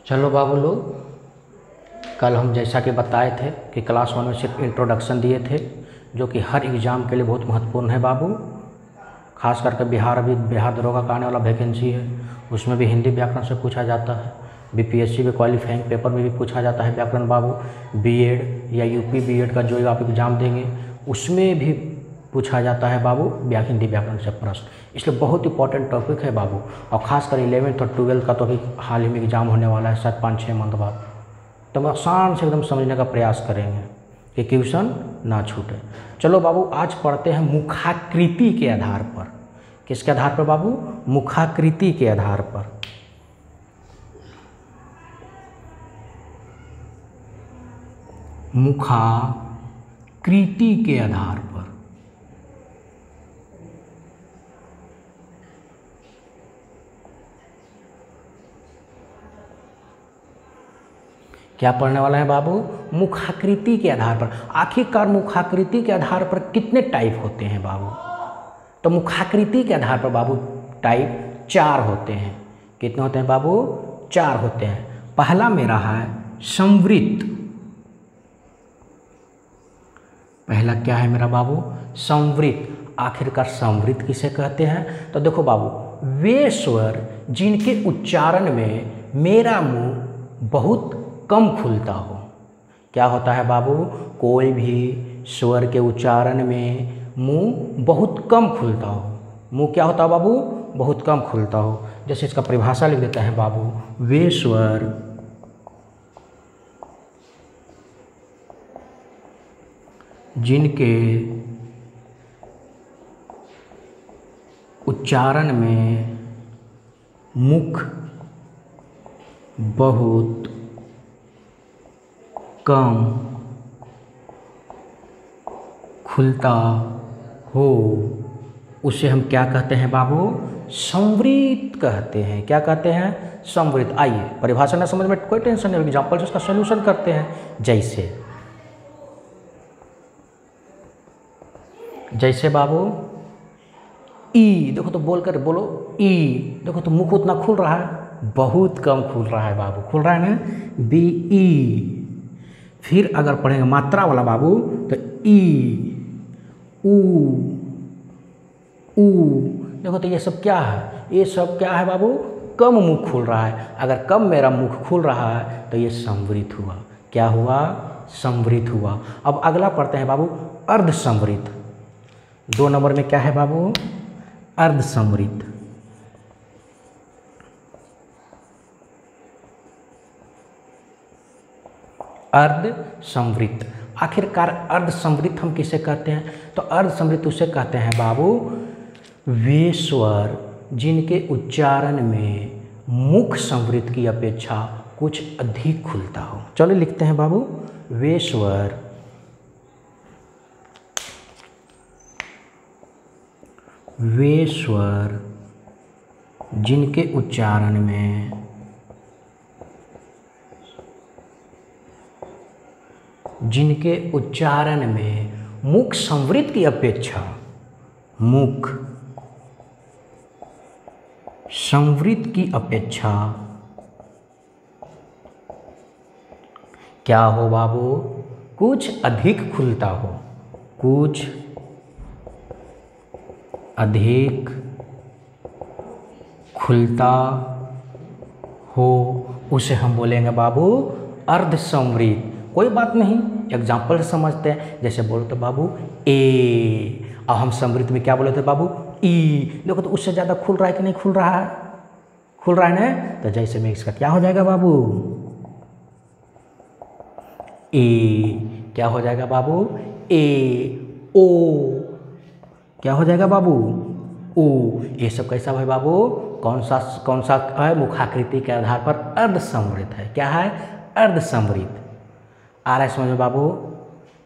चलो बाबू लोग, कल हम जैसा कि बताए थे कि क्लास 1 में सिर्फ इंट्रोडक्शन दिए थे, जो कि हर एग्ज़ाम के लिए बहुत महत्वपूर्ण है बाबू। खास करके बिहार दरोगा का आने वाला वैकेंसी है, उसमें भी हिंदी व्याकरण से पूछा जाता है। बीपीएससी के क्वालिफाइंग पेपर में भी पूछा जाता है व्याकरण बाबू। बीएड या यूपी बीएड का जो आप एग्ज़ाम देंगे उसमें भी पूछा जाता है बाबू हिंदी व्याकरण से प्रश्न, इसलिए बहुत इंपॉर्टेंट टॉपिक है बाबू। और खासकर 11th और 12th का तो अभी हाल ही में एग्ज़ाम होने वाला है, शायद 5-6 मंथ बाद। तो हम आसान से एकदम समझने का प्रयास करेंगे कि क्वेश्चन ना छूटे। चलो बाबू, आज पढ़ते हैं मुखाकृति के आधार पर। किसके आधार पर बाबू? मुखाकृति के आधार पर। मुखाकृति के आधार पर क्या पढ़ने वाला है बाबू? मुखाकृति के आधार पर। आखिरकार मुखाकृति के आधार पर कितने टाइप होते हैं बाबू? तो मुखाकृति के आधार पर बाबू टाइप 4 होते हैं। कितने होते हैं बाबू? 4 होते हैं। पहला मेरा है संवृत्त। पहला क्या है मेरा बाबू? संवृत्त। आखिरकार संवृत्त किसे कहते हैं? तो देखो बाबू, वे स्वर जिनके उच्चारण में मेरा मुंह बहुत कम खुलता हो। क्या होता है बाबू? कोई भी स्वर के उच्चारण में मुंह बहुत कम खुलता हो। मुंह क्या होता है बाबू? बहुत कम खुलता हो। जैसे इसका परिभाषा लिख देते हैं बाबू, वे स्वर जिनके उच्चारण में मुख बहुत कम खुलता हो, उसे हम क्या कहते हैं बाबू? संवृत्त कहते हैं। क्या कहते हैं? संवृत्त। आइए, परिभाषा ना समझ में कोई टेंशन नहीं, एग्जाम्पल से उसका सॉल्यूशन करते हैं। जैसे बाबू ई, देखो तो बोलो ई, देखो तो मुख उतना खुल रहा है? बहुत कम खुल रहा है बाबू। खुल रहा है ना? B E. फिर अगर पढ़ेंगे मात्रा वाला बाबू तो ई, ऊ, ऊ, देखो तो ये सब क्या है? ये सब क्या है बाबू? कम मुख खुल रहा है। अगर कम मेरा मुख खुल रहा है तो ये संवृत्त हुआ। क्या हुआ? संवृत्त हुआ। अब अगला पढ़ते हैं बाबू अर्धसंवृत्त। 2 नंबर में क्या है बाबू? अर्धसंवृत्त। अर्धसंवृत्त। आखिरकार अर्धसंवृत्त हम किसे कहते हैं? तो अर्धसंवृत्त उसे कहते हैं बाबू वे स्वर जिनके उच्चारण में मुख संवृत्त की अपेक्षा कुछ अधिक खुलता हो। चलो लिखते हैं बाबू, वे स्वर जिनके उच्चारण में मुख संवृत्त की अपेक्षा क्या हो बाबू? कुछ अधिक खुलता हो। कुछ अधिक खुलता हो, उसे हम बोलेंगे बाबू अर्धसंवृत्त। कोई बात नहीं, एग्जाम्पल से समझते हैं। जैसे बोलो तो बाबू ए, और हम संवृत्त में क्या बोले थे बाबू? ई। देखो तो उससे ज़्यादा खुल रहा है कि नहीं खुल रहा है? खुल रहा है ना? तो जैसे में इसका क्या हो जाएगा बाबू? ए। क्या हो जाएगा बाबू? ए। ओ। क्या हो जाएगा बाबू? ओ। ये सब कैसा है बाबू? कौन सा है? मुखाकृति के आधार पर अर्धसंवृत्त है। क्या है? अर्धसंवृत्त। आ रहा है समझ में बाबू?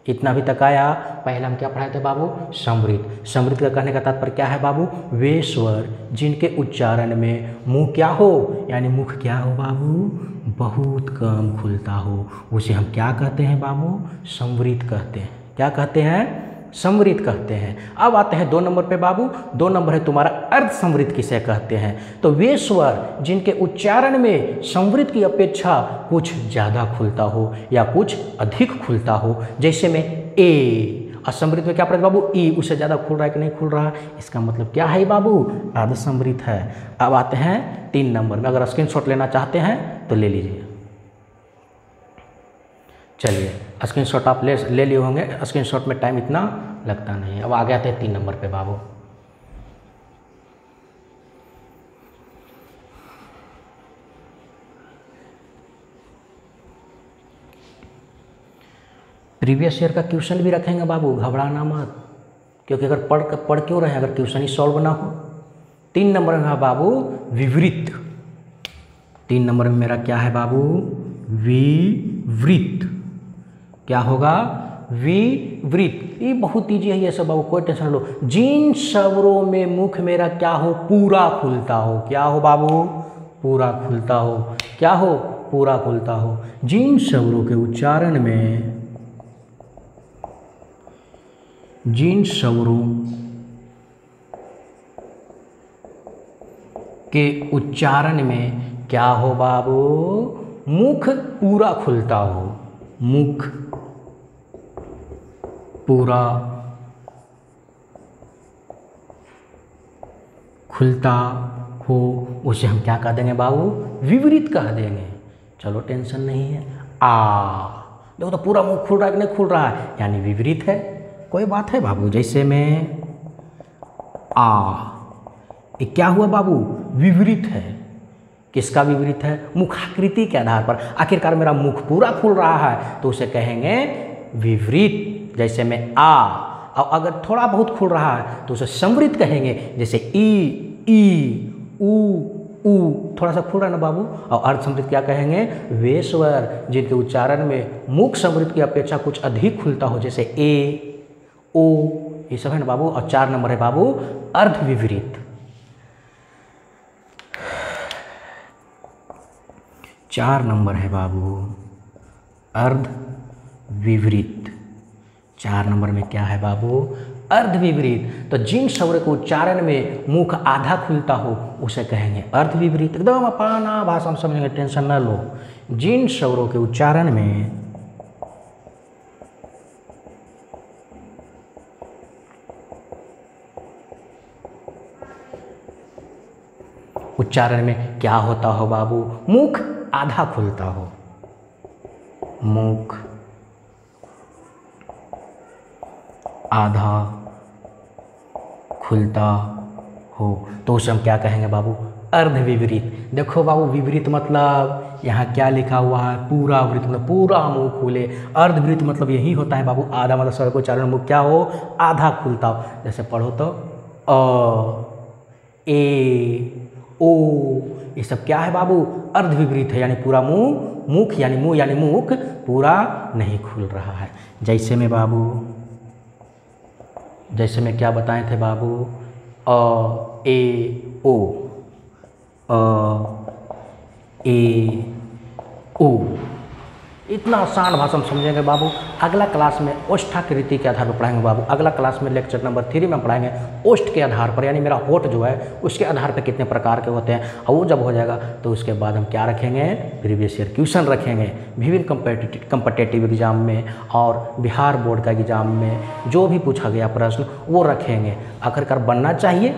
इतना भी तक आया। पहले हम क्या पढ़ाए थे बाबू? संवृत्त। संवृत्त का कहने का तात्पर्य क्या है बाबू? वे स्वर जिनके उच्चारण में मुंह क्या हो, यानी मुख क्या हो बाबू? बहुत कम खुलता हो, उसे हम क्या कहते हैं बाबू? संवृत्त कहते हैं। क्या कहते हैं? समृद्ध कहते हैं। अब आते हैं 2 नंबर पे बाबू। 2 नंबर है तुम्हारा अर्ध समृद्ध किसे कहते हैं। तो वे स्वर जिनके उच्चारण में समृद्ध की अपेक्षा कुछ ज़्यादा खुलता हो या कुछ अधिक खुलता हो, जैसे में ए। और समृद्ध में क्या पड़ेगा बाबू, ई, उससे ज़्यादा खुल रहा है कि नहीं खुल रहा, इसका मतलब क्या है बाबू, अर्ध समृद्ध है। अब आते हैं 3 नंबर में। अगर स्क्रीनशॉट लेना चाहते हैं तो ले लीजिए। चलिए स्क्रीनशॉट आप ले लिए होंगे, स्क्रीनशॉट में टाइम इतना लगता नहीं है। अब आगे आते हैं 3 नंबर पे बाबू। प्रीवियस ईयर का क्वेश्चन भी रखेंगे बाबू, घबराना मत, क्योंकि अगर पढ़ क्यों रहे अगर क्वेश्चन ही सॉल्व ना हो। 3 नंबर में है बाबू विवृत। 3 नंबर में मेरा क्या है बाबू, विवृत। क्या होगा, विवृत। ये बहुत ईजी है ये सब बाबू, कोई टेंशन लो। जिन स्वरों में मुख मेरा क्या हो, पूरा खुलता हो। क्या हो बाबू, पूरा खुलता हो। क्या हो, पूरा खुलता हो। जिन स्वरों के उच्चारण में, जिन स्वरों के उच्चारण में क्या हो बाबू, मुख पूरा खुलता हो। मुख पूरा खुलता हो, उसे हम क्या कह देंगे बाबू, विवृत कह देंगे। चलो टेंशन नहीं है। आ, देखो तो पूरा मुख खुल रहा है कि नहीं खुल रहा है, यानी विवृत है। कोई बात है बाबू, जैसे में आ, ये क्या हुआ बाबू, विवृत है। किसका विवृत है, मुखाकृति के आधार पर। आखिरकार मेरा मुख पूरा खुल रहा है तो उसे कहेंगे विवृत। जैसे में आ, और अगर थोड़ा बहुत खुल रहा है तो उसे समृद्ध कहेंगे। जैसे ई, ऊ, थोड़ा सा खुल रहा है ना बाबू। और अर्ध समृद्ध क्या कहेंगे, वे स्वर जिनके उच्चारण में मुख समृद्ध की अपेक्षा कुछ अधिक खुलता हो, जैसे ए, ओ, ये सब है ना बाबू। और 4 नंबर है बाबू अर्ध विवृत। 4 नंबर है बाबू अर्ध विवृत। 4 नंबर में क्या है बाबू, अर्ध विवृत। तो जिन स्वर के उच्चारण में मुख आधा खुलता हो उसे कहेंगे अर्ध विवृत। एकदम अपना भाषा में समझेंगे, टेंशन न लो। जिन स्वरों के उच्चारण में क्या होता हो बाबू, मुख आधा खुलता हो। मुख आधा खुलता हो तो उसे हम क्या कहेंगे बाबू, अर्ध विवृत। देखो बाबू विवृत मतलब यहाँ क्या लिखा हुआ है, पूरा वृत्त मतलब पूरा मुंह खुले। अर्ध वृत्त मतलब यही होता है बाबू, आधा मतलब स्वर को उच्चारण मुख क्या हो, आधा खुलता हो। जैसे पढ़ो तो अ, ए, ओ, ये सब क्या है बाबू, अर्ध विवृत है, यानी पूरा मुख यानी मुख पूरा नहीं खुल रहा है। जैसे में बाबू, जैसे में क्या बताए थे बाबू, अ, ए, ओ, अ, ए, ओ। इतना आसान भाषा में समझेंगे बाबू। अगला क्लास में ओष्ठाकृति के आधार पर पढ़ाएंगे बाबू। अगला क्लास में लेक्चर नंबर 3 में पढ़ाएंगे ओष्ठ के आधार पर, यानी मेरा होठ जो है उसके आधार पर कितने प्रकार के होते हैं। और वो जब हो जाएगा तो उसके बाद हम क्या रखेंगे, प्रीवियस ईयर क्वेश्चन रखेंगे। विभिन्न कम्पिटिटिव एग्जाम में और बिहार बोर्ड का एग्जाम में जो भी पूछा गया प्रश्न वो रखेंगे। आखिरकार बनना चाहिए।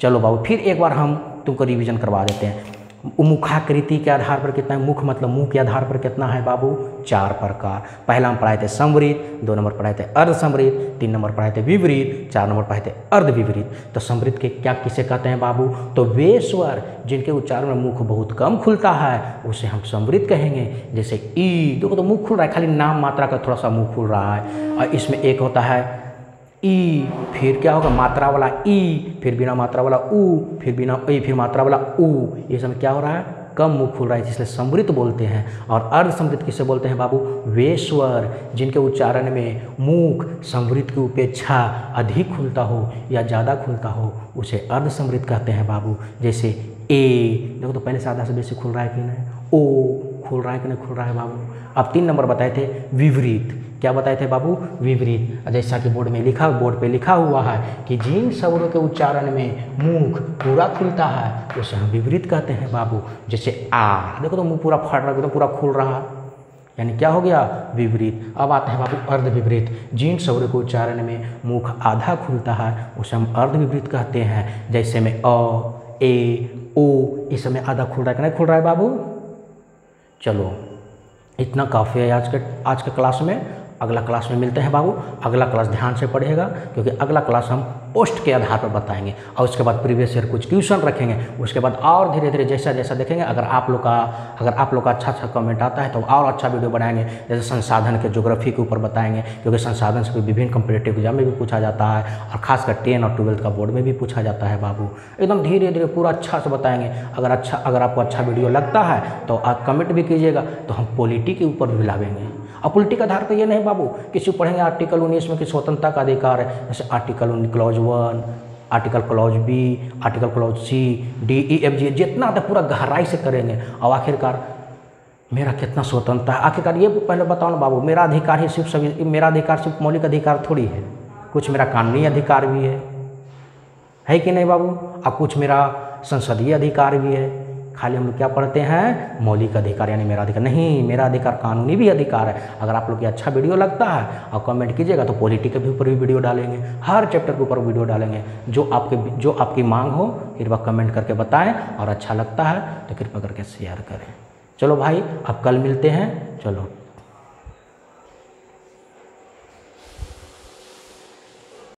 चलो बाबू फिर एक बार हम तुमको रिवीजन करवा देते हैं। मुखाकृति के आधार पर कितना है, मुख मतलब मुंह के आधार पर कितना है बाबू, 4 प्रकार। पहला हम पढ़ाए थे समृद्ध, 2 नंबर पढ़ाए थे अर्ध समृद्ध, 3 नंबर पढ़ाए थे विवृत, 4 नंबर पढ़ाए थे अर्ध विवृत। तो समृद्ध के क्या किसे कहते हैं बाबू, तो वे स्वर जिनके उच्चारण में मुख बहुत कम खुलता है उसे हम समृद्ध कहेंगे। जैसे ई, देखो तो मुख खुल रहा है, खाली नाम मात्रा का थोड़ा सा मुख खुल रहा है। और इसमें एक होता है ई, फिर क्या होगा मात्रा वाला ई, फिर बिना मात्रा वाला ऊ, फिर बिना ई, फिर मात्रा वाला ऊ। ये सब क्या हो रहा है, कम मुख खुल रहा है, इसलिए समृद्ध बोलते हैं। और अर्ध समृद्ध किसे बोलते हैं बाबू, वे स्वर जिनके उच्चारण में मुख समृद्ध की अपेक्षा अधिक खुलता हो या ज़्यादा खुलता हो उसे अर्ध समृद्ध कहते हैं बाबू। जैसे ए, देखो तो पहले से आधा से बेसी खुल रहा है कि नहीं, ओ खुल रहा है कि नहीं खुल रहा है बाबू। अब 3 नंबर बताए थे विवृत। क्या बताए थे बाबू? विपरीत। जैसा कि बोर्ड पे लिखा हुआ है कि जिन स्वरों के उच्चारण में मुख पूरा खुलता है उसे हम विपरीत कहते हैं बाबू। जैसे आ, देखो तो मुंह पूरा फट रहा है, एकदम पूरा खुल रहा, यानी क्या हो गया? विपरीत। अब आते हैं बाबू अर्ध विपरीत। जिन स्वरों के उच्चारण में मुख आधा खुलता है उसे हम अर्ध विपरीत कहते हैं। जैसे में अ, ए, ओ, इस समय आधा खुल रहा है कि नहीं खुल रहा है बाबू? चलो इतना काफ़ी है आज के क्लास में। अगला क्लास में मिलते हैं बाबू। अगला क्लास ध्यान से पढ़िएगा क्योंकि अगला क्लास हम पोस्ट के आधार पर बताएंगे और उसके बाद प्रीवियस ईयर कुछ ट्यूशन रखेंगे। उसके बाद और धीरे धीरे जैसा जैसा देखेंगे। अगर आप लोग का अच्छा कमेंट आता है तो और अच्छा वीडियो बनाएंगे। जैसे संसाधन के ज्योग्राफी के ऊपर बताएंगे क्योंकि संसाधन से विभिन्न कॉम्पिटिटिव एग्जाम में भी पूछा जाता है और खासकर 10 और 12 का बोर्ड में भी पूछा जाता है बाबू। एकदम धीरे धीरे पूरा अच्छा से बताएंगे। अगर आपको अच्छा वीडियो लगता है तो आप कमेंट भी कीजिएगा, तो हम पॉलिटी के ऊपर भी लावेंगे। और पॉलिटी के आधार पर ये नहीं बाबू किसी पढ़ेंगे आर्टिकल 19 में कि स्वतंत्रता का अधिकार है, जैसे article clause 1, article clause B, article clause C, D, E, F, G, जितना आता पूरा गहराई से करेंगे। और आखिरकार मेरा कितना स्वतंत्रता है, आखिरकार ये पहले बताओ ना बाबू। मेरा अधिकार सिर्फ मौलिक अधिकार थोड़ी है, कुछ मेरा कानूनी अधिकार भी है कि नहीं बाबू? और कुछ मेरा संसदीय अधिकार भी है। खाली हम लोग क्या पढ़ते हैं? मौलिक अधिकार, यानी मेरा अधिकार नहीं, मेरा अधिकार कानूनी भी अधिकार है। अगर आप लोग को अच्छा वीडियो लगता है और कमेंट कीजिएगा तो पॉलिटी के भी ऊपर भी वीडियो डालेंगे, हर चैप्टर के ऊपर वीडियो डालेंगे। जो आपकी मांग हो कृपया कमेंट करके बताएं और अच्छा लगता है तो कृपया करके शेयर करें। चलो भाई अब कल मिलते हैं। चलो।